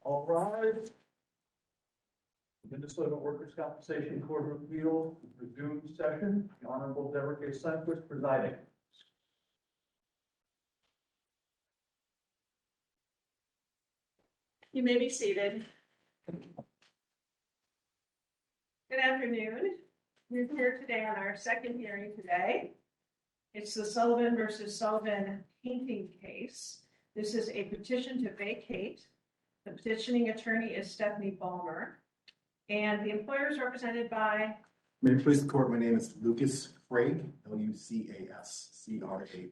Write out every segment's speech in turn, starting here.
All right. Minnesota Workers' Compensation Court of Appeal resumed session. The Honorable Deborah K. Sundquist presiding. You may be seated. Good afternoon. We're here today on our second hearing today. It's the Sullivan versus Sullivan painting case. This is a petition to vacate. The petitioning attorney is Stephanie Balmer, and the employer is represented by. May it please the court, my name is Lucas Craig, Lucascragg.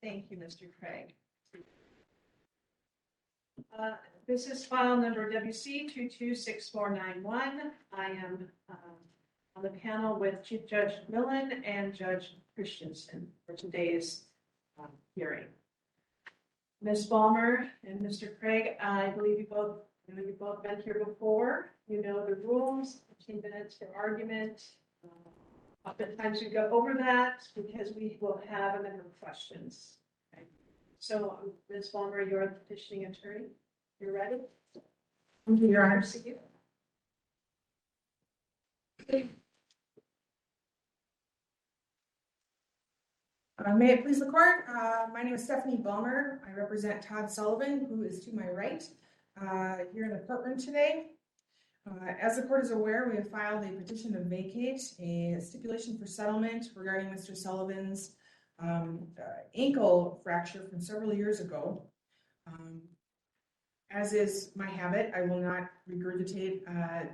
Thank you, Mr. Craig. This is file number WC 226491. I am on the panel with Chief Judge Millen and Judge Christensen for today's hearing. Ms. Balmer and Mr. Craig, I believe you've both been here before. You know the rules, 15 minutes for argument. Oftentimes we go over that because we will have a number of questions. Okay. So, Ms. Balmer, you're the petitioning attorney. You're ready? Thank you, Your Honor. See you. May it please the court, my name is Stephanie Balmer. I represent Todd Sullivan, who is to my right here in the courtroom today. As the court is aware, we have filed a petition to vacate a stipulation for settlement regarding Mr. Sullivan's ankle fracture from several years ago. As is my habit, I will not regurgitate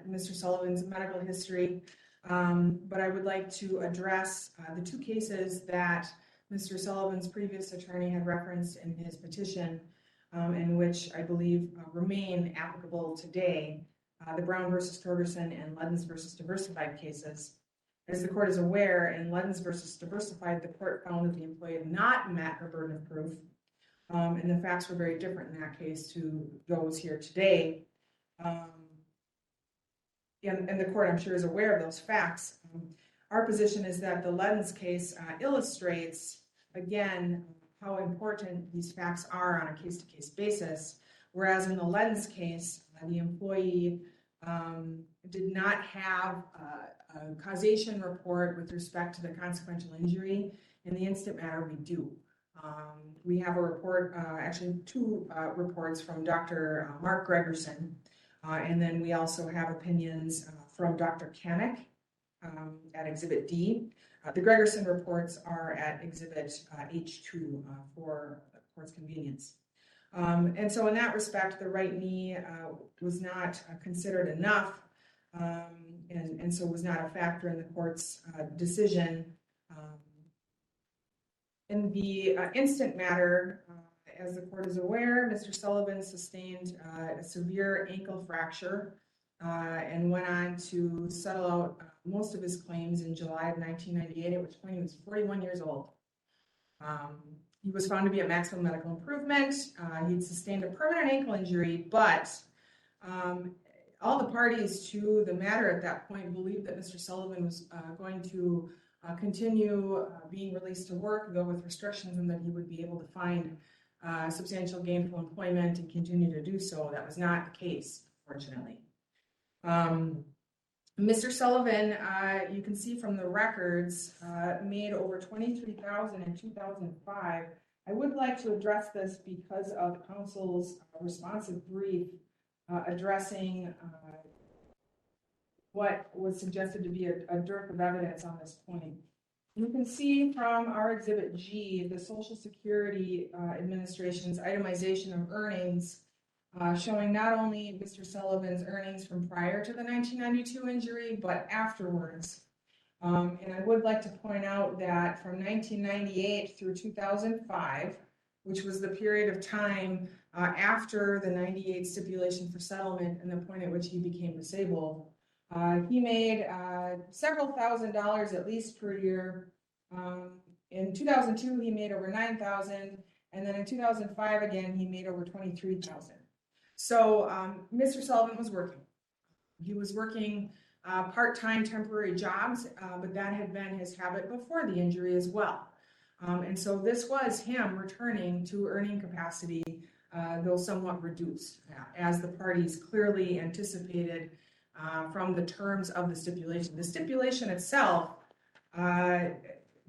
Mr. Sullivan's medical history, but I would like to address the two cases that Mr. Sullivan's previous attorney had referenced in his petition, and which I believe remain applicable today, the Brown versus Torgerson and Ledens versus Diversified cases. As the court is aware, in Ledens versus Diversified, the court found that the employee had not met her burden of proof, and the facts were very different in that case to those here today. And the court, I'm sure, is aware of those facts. Our position is that the Ledens case illustrates, again, how important these facts are on a case-to-case basis, whereas in the Ledens case, the employee did not have a causation report with respect to the consequential injury. In the instant matter, we do. We have a report, actually two reports from Dr. Mark Gregerson, and then we also have opinions from Dr. Kanek at Exhibit D. The Gregerson reports are at Exhibit H2 for the court's convenience. And so in that respect, the right knee was not considered enough, and so was not a factor in the court's decision. In the instant matter, as the court is aware, Mr. Sullivan sustained a severe ankle fracture and went on to settle out most of his claims in July of 1998, at which point he was 41 years old. He was found to be at maximum medical improvement. He'd sustained a permanent ankle injury, but all the parties to the matter at that point believed that Mr. Sullivan was going to continue being released to work, though with restrictions, and that he would be able to find substantial gainful employment and continue to do so. That was not the case, fortunately. Mr. Sullivan, you can see from the records, made over $23,000 in 2005. I would like to address this because of counsel's responsive brief addressing what was suggested to be a dearth of evidence on this point. You can see from our Exhibit G, the Social Security Administration's itemization of earnings, showing not only Mr. Sullivan's earnings from prior to the 1992 injury, but afterwards. And I would like to point out that from 1998 through 2005, which was the period of time after the 98 stipulation for settlement and the point at which he became disabled, he made several $1,000s at least per year. In 2002, he made over $9,000, and then in 2005 again, he made over $23,000. So Mr. Sullivan was working. He was working part-time temporary jobs, but that had been his habit before the injury as well. And so this was him returning to earning capacity though somewhat reduced, as the parties clearly anticipated from the terms of the stipulation. The stipulation itself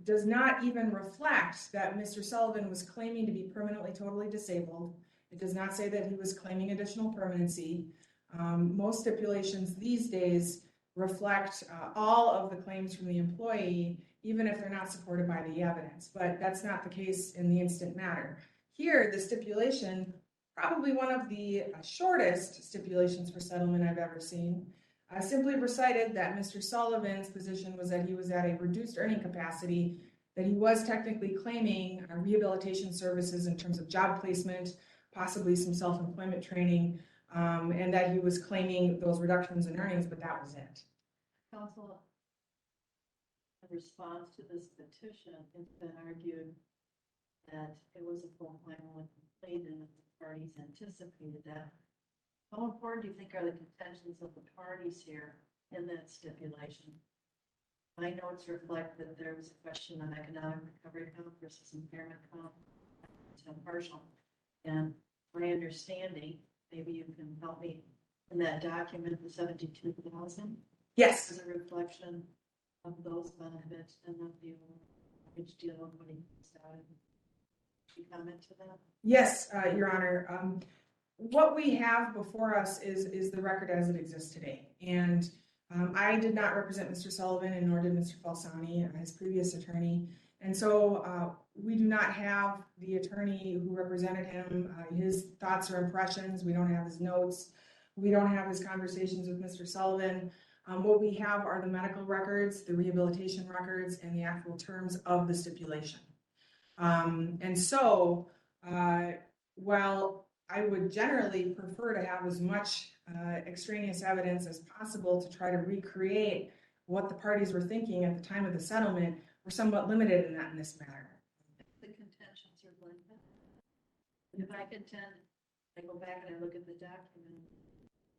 does not even reflect that Mr. Sullivan was claiming to be permanently totally disabled. It does not say that he was claiming additional permanency. Most stipulations these days reflect all of the claims from the employee, even if they're not supported by the evidence. But that's not the case in the instant matter. Here, the stipulation, probably one of the shortest stipulations for settlement I've ever seen, simply recited that Mr. Sullivan's position was that he was at a reduced earning capacity, that he was technically claiming rehabilitation services in terms of job placement, possibly some self-employment training, and that he was claiming those reductions in earnings, but that was it. Counsel, in response to this petition, it's been argued that it was a full claim when completed and the parties anticipated that. How important do you think are the contentions of the parties here in that stipulation? My notes reflect that there was a question on economic recovery count versus impairment count to partial. And my understanding, maybe you can help me, in that document, the 72,000 Yes. is a reflection of those benefits and not the mortgage deal when he started. Can you comment to that? Yes, Your Honor. What we have before us is the record as it exists today. And I did not represent Mr. Sullivan, and nor did Mr. Falsani, his previous attorney. And so we do not have the attorney who represented him, his thoughts or impressions. We don't have his notes. We don't have his conversations with Mr. Sullivan. What we have are the medical records, the rehabilitation records, and the actual terms of the stipulation. And so, while I would generally prefer to have as much extraneous evidence as possible to try to recreate what the parties were thinking at the time of the settlement, we're somewhat limited in this matter. The contentions are blended. If I contend, I go back and I look at the document,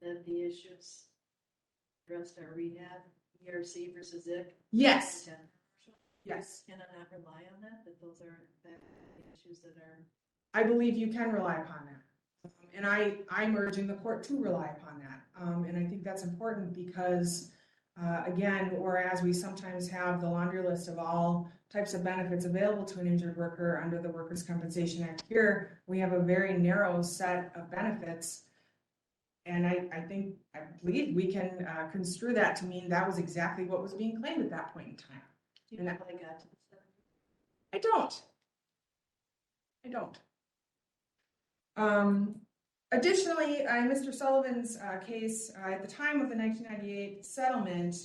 that the issues addressed are rehab, ERC versus IC. Yes. Yes. Can I not rely on that those are the issues that are? I believe you can rely upon that. And I'm urging the court to rely upon that. And I think that's important because, again, whereas we sometimes have the laundry list of all types of benefits available to an injured worker under the Workers' Compensation Act, here we have a very narrow set of benefits. And I believe we can construe that to mean that was exactly what was being claimed at that point in time. Do you know how I got to the 70? I don't. Additionally, in Mr. Sullivan's case, at the time of the 1998 settlement,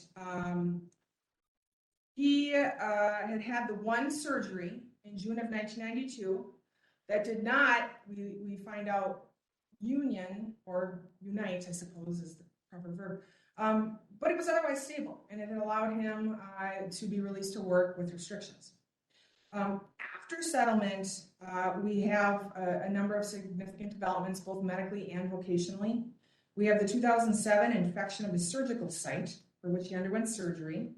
he had the one surgery in June of 1992 that did not, we find out, union or unite, I suppose is the proper verb, but it was otherwise stable, and it had allowed him to be released to work with restrictions. After settlement, we have a number of significant developments, both medically and vocationally. We have the 2007 infection of his surgical site, for which he underwent surgery.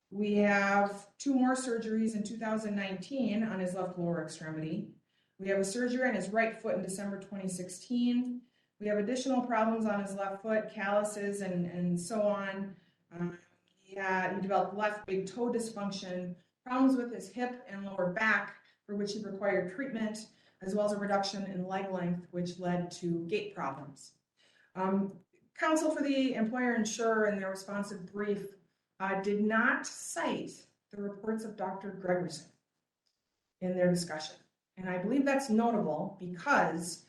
We have 2 more surgeries in 2019 on his left lower extremity. We have a surgery on his right foot in December 2016. We have additional problems on his left foot, calluses, and so on. He developed left big toe dysfunction, problems with his hip and lower back, for which he required treatment, as well as a reduction in leg length, which led to gait problems. Counsel for the employer-insurer in their responsive brief did not cite the reports of Dr. Gregerson in their discussion. And I believe that's notable because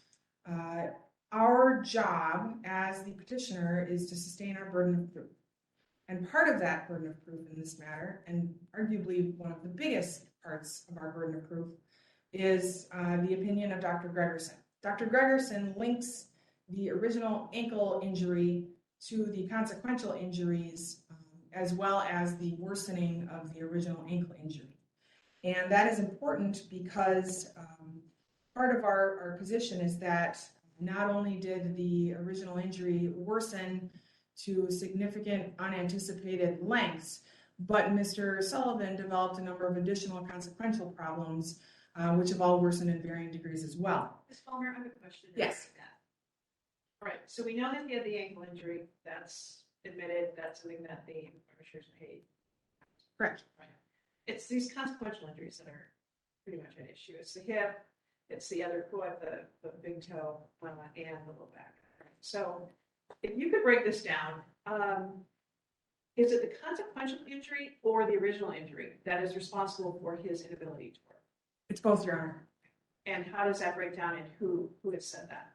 our job as the petitioner is to sustain our burden of proof. And part of that burden of proof in this matter, and arguably one of the biggest parts of our burden of proof, is the opinion of Dr. Gregerson. Dr. Gregerson links the original ankle injury to the consequential injuries, as well as the worsening of the original ankle injury. And that is important because part of our position is that not only did the original injury worsen to significant unanticipated lengths, but Mr. Sullivan developed a number of additional consequential problems which have all worsened in varying degrees as well. Ms. Palmer, I have a question. Yes. All right, so we know that he had the ankle injury, that's admitted, that's something that the insurers paid. Correct. Right. It's these consequential injuries that are pretty much an issue. It's the hip, it's the other foot, the big toe, and the low back. So if you could break this down, is it the consequential injury or the original injury that is responsible for his inability to work? It's both, Your Honor. And how does that break down and who has said that?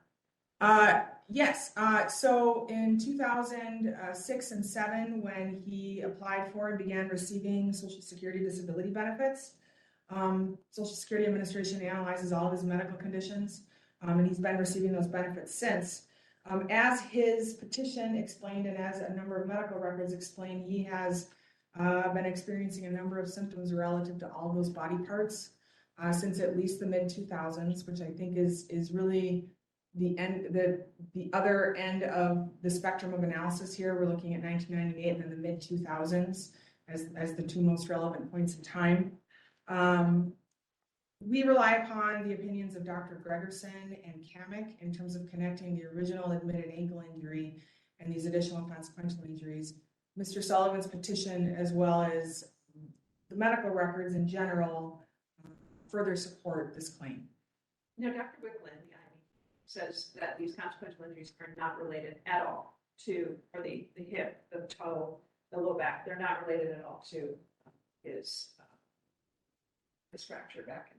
Yes. So in 2006 and 7, when he applied for and began receiving Social Security disability benefits, Social Security Administration analyzes all of his medical conditions, and he's been receiving those benefits since. As his petition explained and as a number of medical records explain, he has been experiencing a number of symptoms relative to all those body parts since at least the mid-2000s, which I think is really the other end of the spectrum of analysis here. We're looking at 1998 and then the mid-2000s as the two most relevant points in time. We rely upon the opinions of Dr. Gregerson and Kamek in terms of connecting the original admitted ankle injury and these additional consequential injuries. Mr. Sullivan's petition, as well as the medical records in general, further support this claim. Now, Dr. Wicklund says that these consequential injuries are not related at all to, or the hip, the toe, the low back, they're not related at all to his fracture back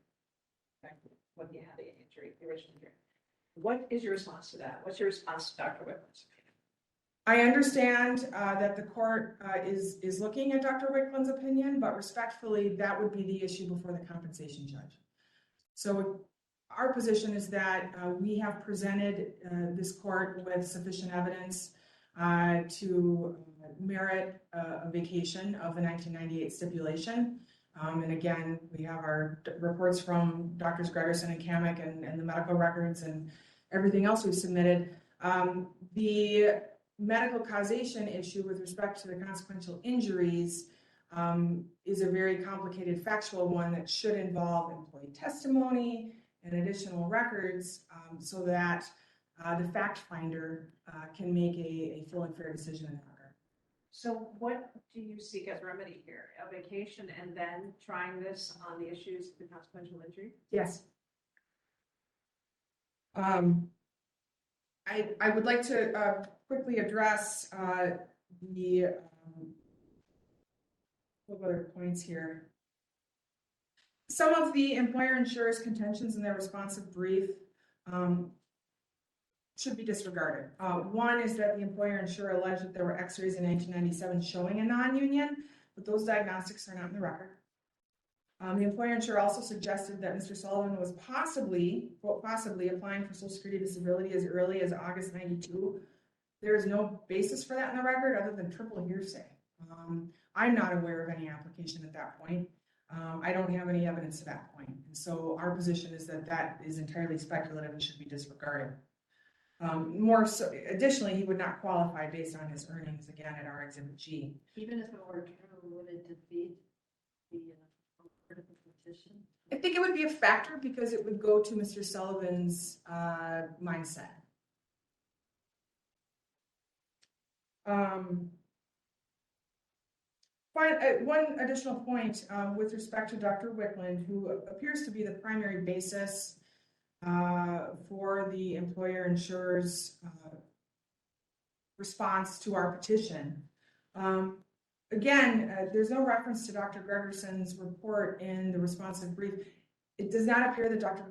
when he had the injury, the original injury. What is your response to that? What's your response to Dr. Wicklund's opinion? I understand that the court is looking at Dr. Wicklund's opinion, but respectfully, that would be the issue before the compensation judge. So our position is that we have presented this court with sufficient evidence to merit a vacation of the 1998 stipulation. And again, we have our reports from Drs. Gregerson and Kamek and the medical records and everything else we've submitted. The medical causation issue with respect to the consequential injuries is a very complicated factual one that should involve employee testimony and additional records so that the fact finder can make a full and fair decision in that regard. So what do you seek as remedy here? A vacation and then trying this on the issues of the consequential injury? Yes. I would like to quickly address the what other points here. Some of the employer insurers' contentions in their responsive brief should be disregarded. One is that the employer insurer alleged that there were x-rays in 1997 showing a non-union, but those diagnostics are not in the record. The employer insurer also suggested that Mr. Sullivan was possibly applying for Social Security disability as early as August 92. There is no basis for that in the record other than triple hearsay. I'm not aware of any application at that point. I don't have any evidence to that point. And so our position is that that is entirely speculative and should be disregarded. More so, additionally, he would not qualify based on his earnings, again, at our Exhibit G. Even if it were true, would it defeat the critical petition? I think it would be a factor because it would go to Mr. Sullivan's mindset. One additional point with respect to Dr. Wicklund, who appears to be the primary basis for the employer insurer's response to our petition. Again, there's no reference to Dr. Gregerson's report in the responsive brief. It does not appear that Dr.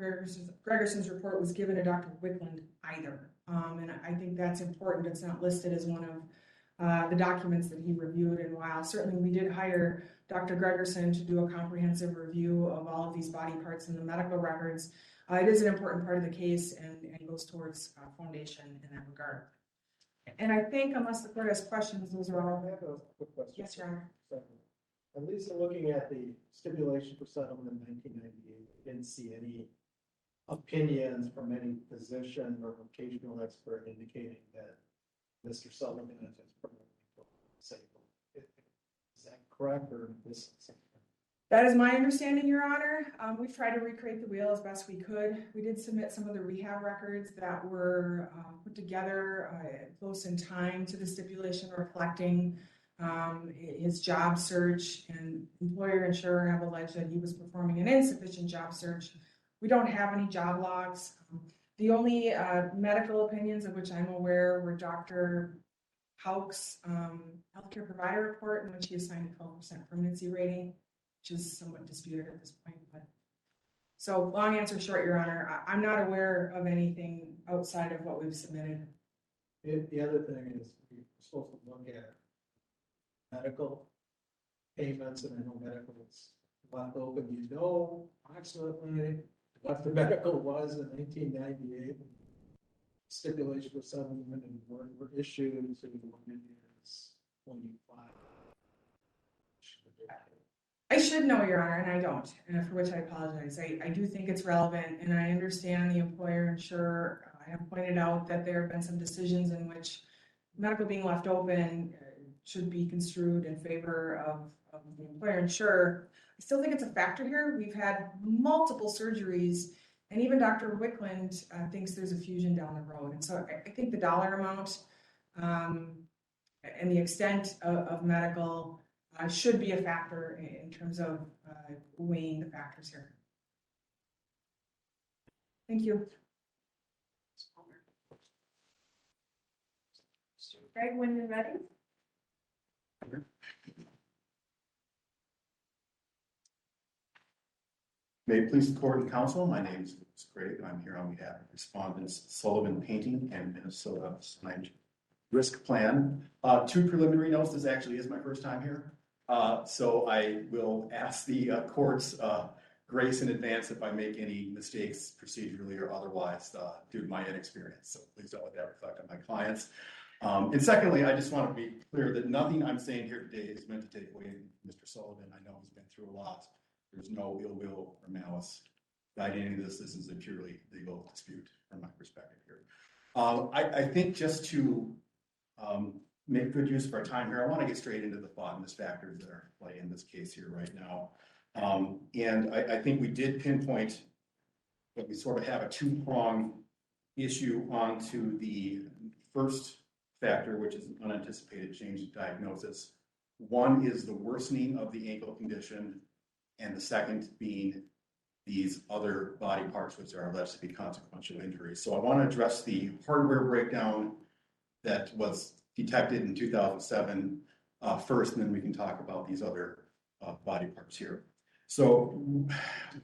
Gregerson's report was given to Dr. Wicklund either. And I think that's important. It's not listed as one of the documents that he reviewed. And while certainly we did hire Dr. Gregerson to do a comprehensive review of all of these body parts in the medical records, it is an important part of the case and goes towards foundation in that regard. And I think, unless the court has questions, those are all. I have a quick question. Yes, Your Honor. At least in looking at the stipulation for settlement in 1998, I didn't see any opinions from any physician or vocational expert indicating that Mr. Sullivan is permanently disabled. Is that correct or this? That is my understanding, Your Honor. We've tried to recreate the wheel as best we could. We did submit some of the rehab records that were put together close in time to the stipulation, reflecting his job search, and employer and insurer have alleged that he was performing an insufficient job search. We don't have any job logs. The only medical opinions of which I'm aware were Dr. Hauk's healthcare provider report, in which he assigned a 12% permanency rating, which is somewhat disputed at this point. But so, long answer short, Your Honor, I'm not aware of anything outside of what we've submitted. The other thing is we're supposed to look at medical payments, and I know medical is left open. You know approximately what the medical was in 1998. Stipulation for settlement and were issued, so the one is 25. I should know, Your Honor, and I don't, and for which I apologize. I do think it's relevant, and I understand the employer insurer. I have pointed out that there have been some decisions in which medical being left open should be construed in favor of the employer insurer. I still think it's a factor here. We've had multiple surgeries, and even Dr. Wickland thinks there's a fusion down the road. And so I think the dollar amount and the extent of medical should be a factor in terms of weighing the factors here. Thank you. Greg, when you're ready. May it please the court and counsel, my name is Lucas Craig, and I'm here on behalf of respondents Sullivan Painting and Minnesota Signage Risk Plan. Two preliminary notes. This actually is my first time here. So I will ask the court's grace in advance if I make any mistakes procedurally or otherwise due to my inexperience. So please don't let that reflect on my clients. And secondly, I just want to be clear that nothing I'm saying here today is meant to take away from Mr. Sullivan. I know he's been through a lot. There's no ill will or malice guiding any of this. This is a purely legal dispute from my perspective here. I think just to make good use of our time here, I want to get straight into the thought and the factors that are at play in this case here right now. And I think we did pinpoint that we sort of have a two-pronged issue onto the first factor, which is an unanticipated change in diagnosis. One is the worsening of the ankle condition, and the second being these other body parts which are alleged to be consequential injuries. So I want to address the hardware breakdown that was detected in 2007 first, and then we can talk about these other body parts here. So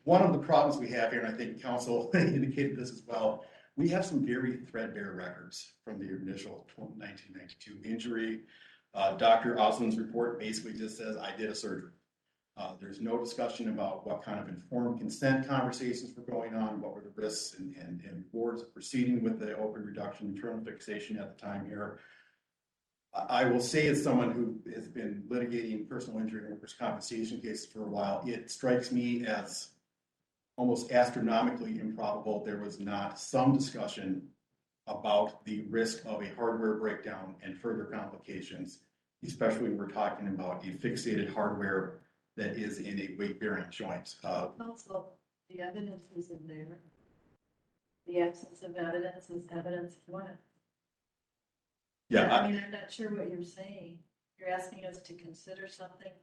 one of the problems we have here, and I think counsel indicated this as well, we have some very threadbare records from the initial 1992 injury. Dr. Oslin's report basically just says, I did a surgery. There's no discussion about what kind of informed consent conversations were going on, what were the risks and boards proceeding with the open reduction internal fixation at the time here. I will say, as someone who has been litigating personal injury and workers' compensation cases for a while, it strikes me as almost astronomically improbable there was not some discussion about the risk of a hardware breakdown and further complications, especially when we're talking about a fixated hardware that is in a weight-bearing joint. Also, the evidence is in there. The absence of evidence is evidence of what? Yeah, I mean, I'm not sure what you're saying. You're asking us to consider something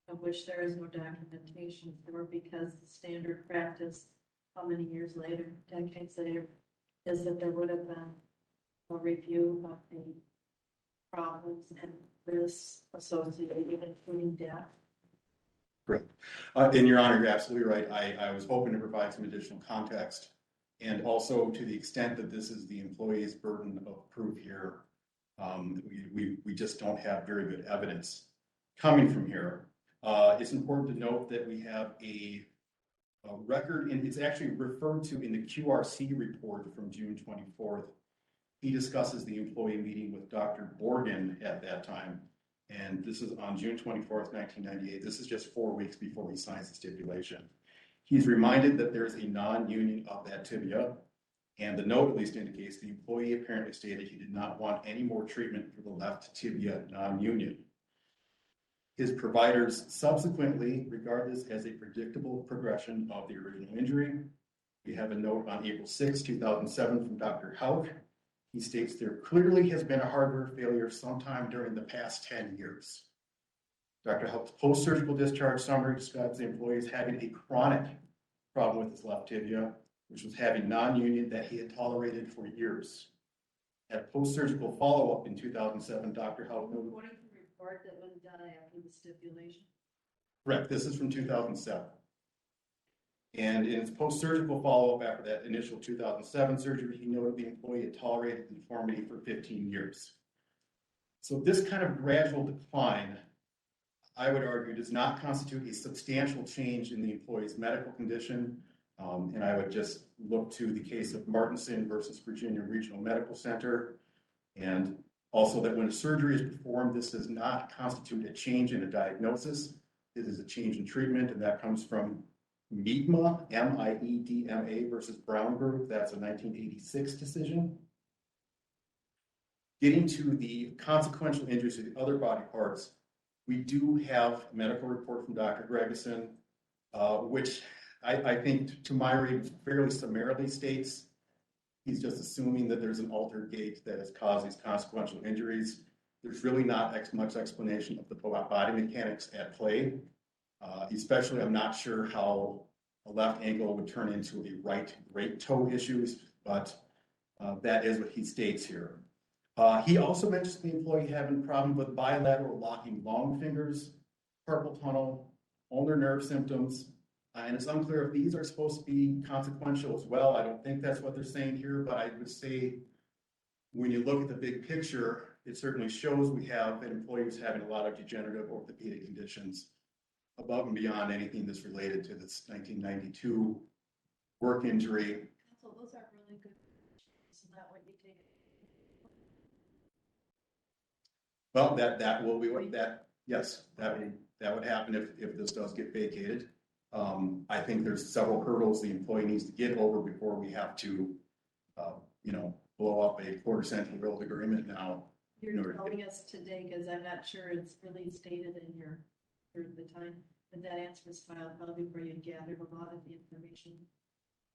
of which there is no documentation for, because the standard practice, how many years later, decades later, is that there would have been a review of the problems and risks associated, including death. correct. And Your Honor, you're absolutely right. I was hoping to provide some additional context, and also to the extent that this is the employee's burden of proof here, we just don't have very good evidence coming from here. It's important to note that we have a record, and it's actually referred to in the QRC report from June 24th. He discusses the employee meeting with Dr. Borgen at that time, and this is on June 24th, 1998. This is just 4 weeks before he signs the stipulation. He's reminded that there's a non-union of that tibia, and the note at least indicates the employee apparently stated he did not want any more treatment for the left tibia non-union. His providers subsequently regard this as a predictable progression of the original injury. We have a note on April 6, 2007 from Dr. Hauk. He states there clearly has been a hardware failure sometime during the past 10 years. Dr. Hauk's post-surgical discharge summary describes the employee as having a chronic problem with his left tibia, which was having non-union that he had tolerated for years. At post-surgical follow-up in 2007, Dr. Hauk noted. According to the report that was done after the stipulation. Correct, this is from 2007. And in his post-surgical follow-up after that initial 2007 surgery, he noted the employee had tolerated the deformity for 15 years. So this kind of gradual decline, I would argue, does not constitute a substantial change in the employee's medical condition. And I would just look to the case of Martinson versus Virginia Regional Medical Center. And also that when a surgery is performed, this does not constitute a change in a diagnosis. It is a change in treatment, and that comes from Miedma, M-I-E-D-M-A versus Brown Group. That's a 1986 decision. Getting to the consequential injuries to the other body parts, we do have a medical report from Dr. Gregerson, which I think, to my reading, fairly summarily states he's just assuming that there's an altered gait that has caused these consequential injuries. There's really not much explanation of the body mechanics at play. Especially, I'm not sure how a left ankle would turn into a right great toe issues, but that is what he states here. He also mentions the employee having a problem with bilateral locking long fingers, carpal tunnel, ulnar nerve symptoms, and it's unclear if these are supposed to be consequential as well. I don't think that's what they're saying here, but I would say when you look at the big picture, it certainly shows we have an employee who's having a lot of degenerative orthopedic conditions above and beyond anything that's related to this 1992 work injury. So those are really good. Isn't that what you take? Well, that will be what yes, that would happen if this does get vacated. I think there's several hurdles the employee needs to get over before we have to, blow up a quarter-century old agreement now. You're telling us today, because I'm not sure it's really stated in the time that answer was filed, probably where you gathered a lot of the information.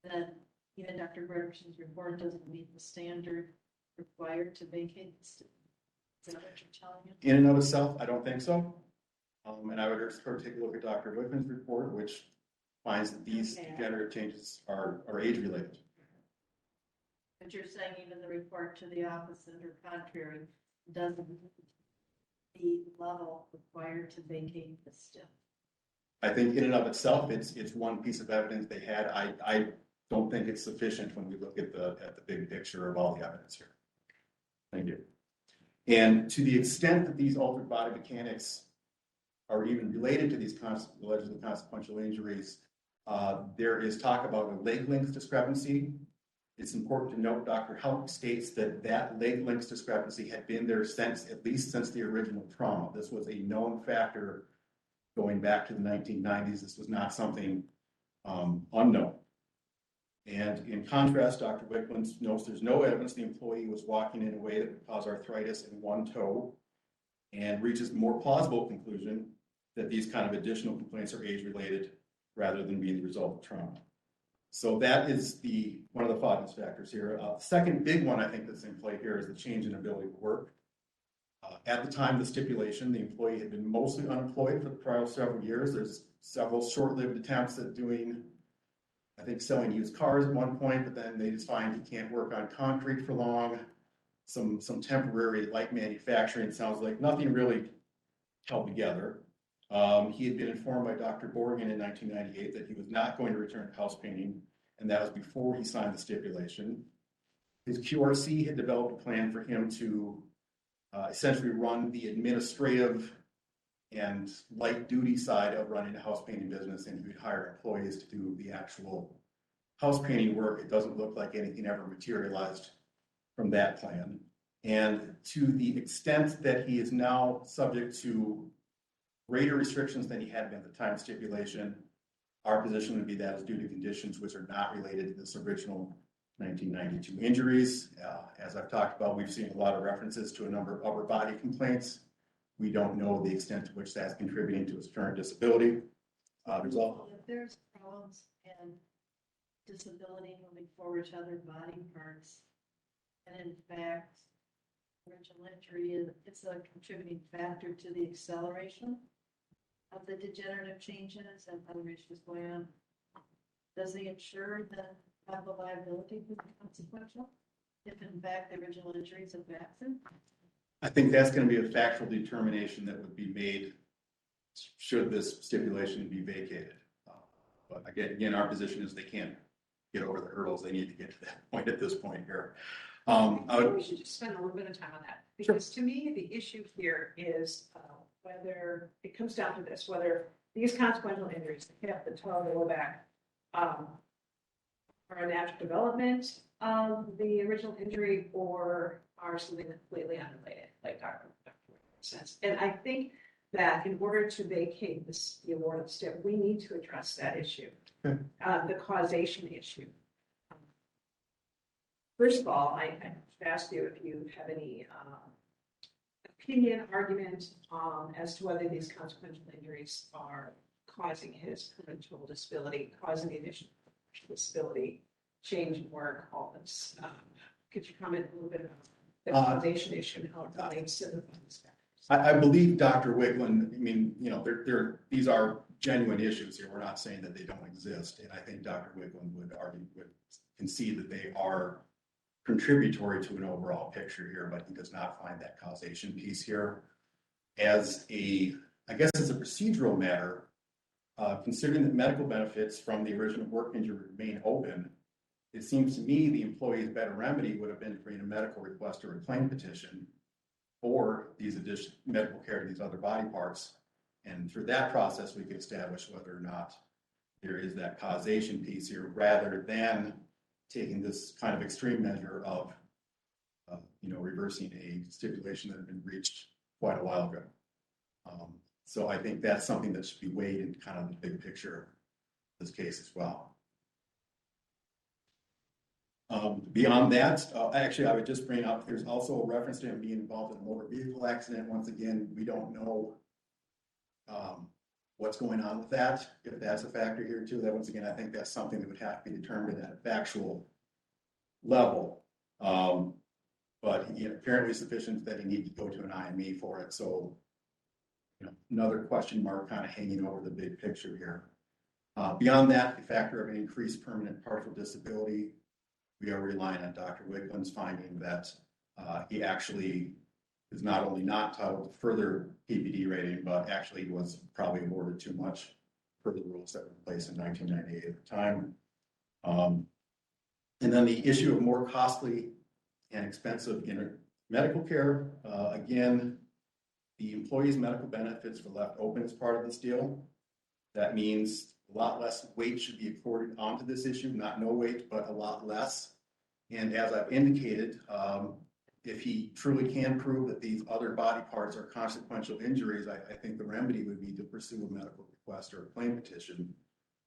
That even Dr. Gregerson's report doesn't meet the standard required to vacate the stip. Is that what you're telling us? In and of itself, I don't think so. And I would urge her to take a look at Dr. Whitman's report, which finds that these degenerative changes are age-related. But you're saying even the report to the opposite or contrary doesn't meet the level required to vacate the stip. I think in and of itself, it's one piece of evidence they had. I don't think it's sufficient when we look at the big picture of all the evidence here. Thank you. And to the extent that these altered body mechanics are even related to these allegedly consequential injuries, there is talk about a leg length discrepancy. It's important to note Dr. Hauk states that leg length discrepancy had been there at least since the original trauma. This was a known factor going back to the 1990s. This was not something unknown. And in contrast, Dr. Wickland notes there's no evidence the employee was walking in a way that would cause arthritis in one toe, and reaches the more plausible conclusion that these kind of additional complaints are age-related rather than being the result of trauma. So that is one of the focus factors here. The second big one I think that's in play here is the change in ability to work. At the time of the stipulation, the employee had been mostly unemployed for the prior several years. There's several short-lived attempts at selling used cars at one point, but then they just find he can't work on concrete for long. Some temporary light manufacturing, sounds like nothing really held together. He had been informed by Dr. Borgen in 1998 that he was not going to return to house painting, and that was before he signed the stipulation. His QRC had developed a plan for him to essentially run the administrative and light duty side of running a house painting business, and he would hire employees to do the actual house painting work. It doesn't look like anything ever materialized from that plan. And to the extent that he is now subject to greater restrictions than he had been at the time of stipulation, our position would be that is due to conditions which are not related to this original 1992 injuries. As I've talked about, we've seen a lot of references to a number of upper body complaints We don't know the extent to which that's contributing to his current disability. There's all, If there's problems and disability moving forward to other body parts, and in fact, original injury is a contributing factor to the acceleration of the degenerative changes and other issues going on, does the insurer then have the liability for the consequential? If in fact the original injury is a vaccine? I think that's going to be a factual determination that would be made should this stipulation be vacated. But again, our position is they can't get over the hurdles they need to get to that point at this point here. We should just spend a little bit of time on that, because to me, the issue here is whether it comes down to this, whether these consequential injuries, the hip, the toe, the low back, are a natural development of the original injury or are something completely unrelated, like Dr. says. And I think that in order to vacate the award of STIP, we need to address that issue, the causation issue. First of all, I should ask you if you have any opinion, argument as to whether these consequential injuries are causing his current total disability, causing the additional disability, change in work, all this. Could you comment a little bit about the causation issue and how it relates to the funds? I believe Dr. Wicklund, I mean, these are genuine issues here. We're not saying that they don't exist. And I think Dr. Wicklund would concede that they are contributory to an overall picture here, but he does not find that causation piece here. I guess as a procedural matter, considering that medical benefits from the original work injury remain open, it seems to me the employee's better remedy would have been to bring a medical request or a claim petition for these additional medical care to these other body parts. And through that process, we could establish whether or not there is that causation piece here, rather than taking this kind of extreme measure of, reversing a stipulation that had been reached quite a while ago. So I think that's something that should be weighed in kind of the big picture of this case as well. Beyond that, actually, I would just bring up, there's also a reference to him being involved in a motor vehicle accident. Once again, we don't know what's going on with that, if that's a factor here too. That once again, I think that's something that would have to be determined at a factual level. But apparently sufficient that he needed to go to an IME for it. So, another question mark kind of hanging over the big picture here. Beyond that, the factor of an increased permanent partial disability, we are relying on Dr. Wicklund's finding that he actually is not only not entitled to further PPD rating, but actually was probably awarded too much per the rules that were in place in 1998 at the time. And then the issue of more costly and expensive medical care, again, the employee's medical benefits were left open as part of this deal. That means a lot less weight should be accorded onto this issue, not no weight, but a lot less. And as I've indicated, if he truly can prove that these other body parts are consequential injuries, I think the remedy would be to pursue a medical request or a claim petition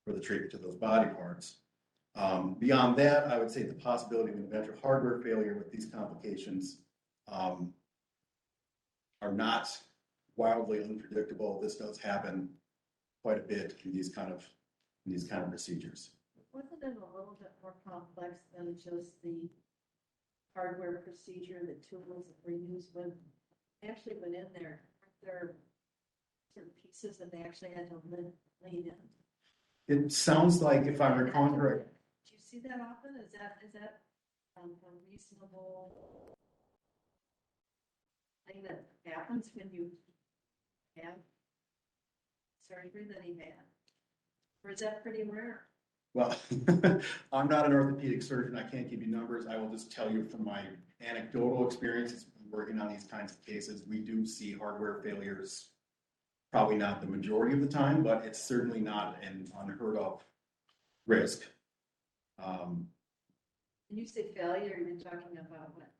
for the treatment to those body parts. Beyond that, I would say the possibility of an eventual hardware failure with these complications are not wildly unpredictable. This does happen quite a bit in these kind of procedures. Wasn't it a little bit more complex than just the hardware procedure, the tools that were used when actually went in there? There are certain pieces that they actually had to lean in. It sounds like, if I'm recalling correctly. Do you see that often? Is that a reasonable thing that happens when you have surgery that he had? Or is that pretty rare? Well, I'm not an orthopedic surgeon. I can't give you numbers. I will just tell you from my anecdotal experiences working on these kinds of cases, we do see hardware failures, probably not the majority of the time, but it's certainly not an unheard of risk. When you say failure, you're talking about what?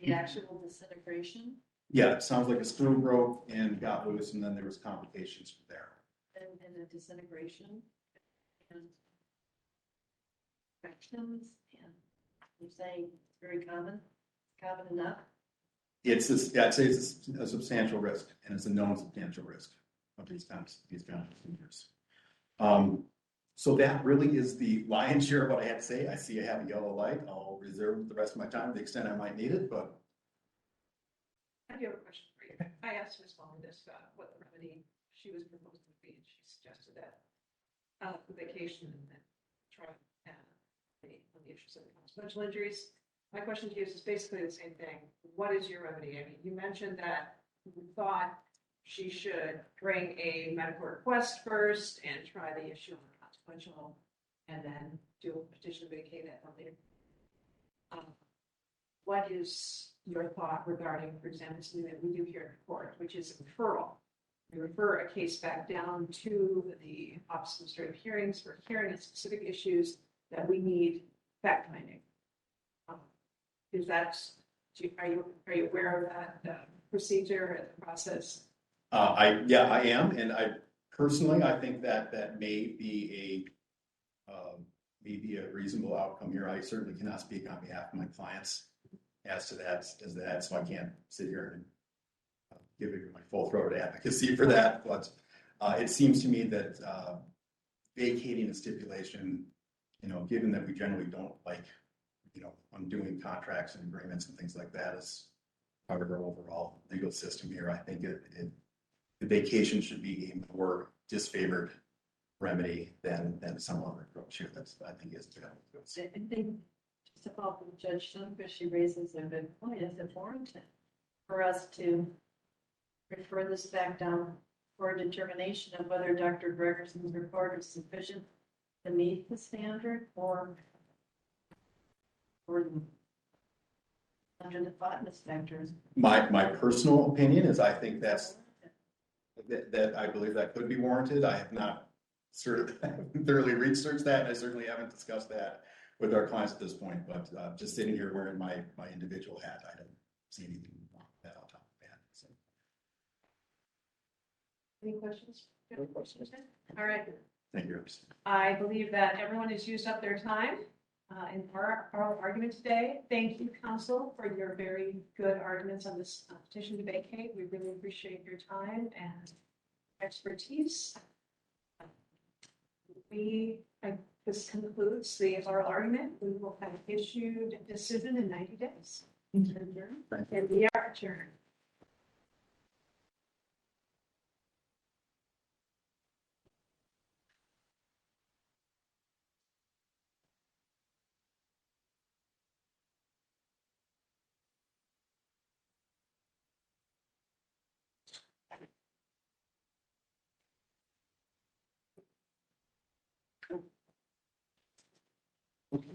The actual disintegration? Yeah, it sounds like a screw broke and got loose, and then there was complications from there. And the disintegration and infections, and you're saying it's very common enough? I'd say it's a substantial risk, and it's a known substantial risk of these kind of procedures. So that really is the lion's share of what I had to say. I see I have a yellow light. I'll reserve the rest of my time to the extent I might need it, but. I do have a question for you. I asked Ms. Wallendisk what the remedy she was proposing to be, and she suggested that the vacation and then try on the issues of consequential injuries. My question to you is basically the same thing. What is your remedy? I mean, you mentioned that you thought she should bring a medical request first and try the issue on consequential, and then do a petition to vacate it later. What is your thought regarding, for example, something that we do here in court, which is a referral? We refer a case back down to the Office of Administrative Hearings for hearing on specific issues that we need fact finding. Is that, are you aware of that procedure and the process? I am, and I personally, I think that may be a reasonable outcome here. I certainly cannot speak on behalf of my clients as to that, so I can't sit here and give you my full-throated advocacy for that. But it seems to me that vacating a stipulation, given that we generally don't like, undoing contracts and agreements and things like that is part of our overall legal system here. I think the vacation should be a more disfavored remedy than some other approach here. I think is good. I think just about Judge Sunfish, she raises a good point. Is it warranted for us to refer this back down for a determination of whether Dr. Gregerson's report is sufficient to meet the standard or under the fitness factors? My personal opinion is I think that I believe that could be warranted. I have not thoroughly researched that, and I certainly haven't discussed that with our clients at this point. But just sitting here wearing my individual hat, I don't see anything wrong with that on top of that. So. Any questions? No questions. All right. Thank you. I believe that everyone has used up their time in our argument today. Thank you, counsel, for your very good arguments on this petition to vacate. We really appreciate your time and expertise. This concludes the oral argument. We will have issued a decision in 90 days. And we are adjourned. Okay.